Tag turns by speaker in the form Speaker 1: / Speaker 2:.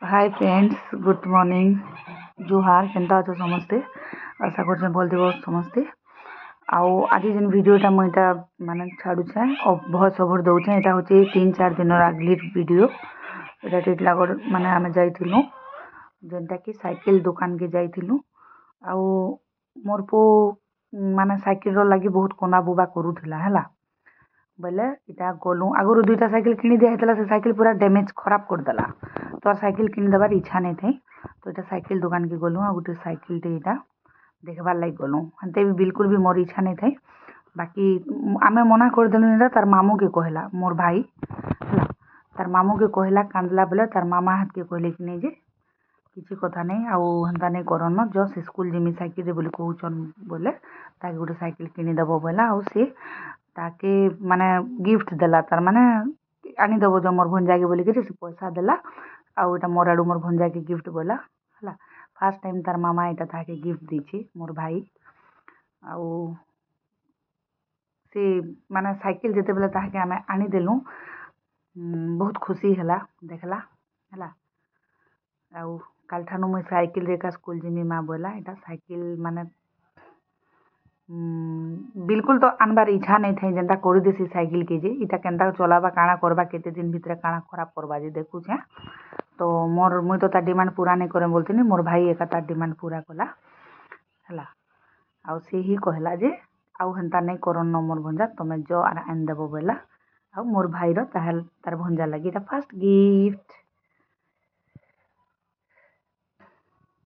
Speaker 1: Hi friends good morning जुहार केनता अच्छो समस्ते आशा कर भल थो समस्ते आउ आज जेन वीडियोटा मुझे माने छाड़ुछे और बहुत सबर दौचे यहाँ हूँ 3-4 दिन आगली वीडियो यहाँ टीटला माने आम जाइलु जेनटा कि साइकिल दुकान के जाइलु आउ मोर पो माने साइकिल लगी बहुत कोना बुबा करूला है बोले इटा गलु आगुरी 2टा साइकिल किनी दिया से साइकिल पूरा डैमेज खराब करदेला तो साइकिल किनीदेवार इच्छा नहीं थी तो ये साइकिल दुकान के गलु आ गोटे साइकिल टे यहाँ देखबार लगे गलु हेते भी बिल्कुल भी मोर इच्छा नहीं थी बाकी आमे मना करदेलु तार मामू के कहला मोर भाई है तार मामू के कहला कांदला बेले तार मामा हाथ के कहले कि नहीं जे किसी कथा नहीं आउ हेन्ता नहीं करन जस्ट स्कूल जिमी साइकिल बोली कहन बोले ताके गोटे साइकिल किनीदेव बोला आउ सी ताके माने गिफ्ट देला तार माने आनीदेव जो मोर भंजा के बोलिक से पैसा देला आउ एटा मोर आड़ू मोर भंजा के गिफ्ट बोला है फास्ट टाइम तार मामा यहाँ ताके गिफ्ट दीची मोर भाई आउ से माने साइकिल जिते बेले ताके आमे आनीदेलु बहुत खुशी है देखला है आउ काल ठानु मुई साइकिल रेका स्कूल जिमी माँ बोला एटा साइकिल माने बिल्कुल तो आनबार इच्छा नहीं थी जेनता कर देसी साइकिल के जे इटा केनता चलाबा काଣା करबा केते दिन भितर काଣା खराब करबा जे देखु छे तो मोर मुई तो तार डिमांड पूरा नहीं करे बोलथिनी मोर भाई एका तार डिमांड पूरा कला हला आउ से ही कहला जे आउ हेन्ता नहीं करन मोर भंजा तमे जो आन देबो बोला आउ मोर भाई रो तार भंजा लगी एटा फर्स्ट गिफ्ट।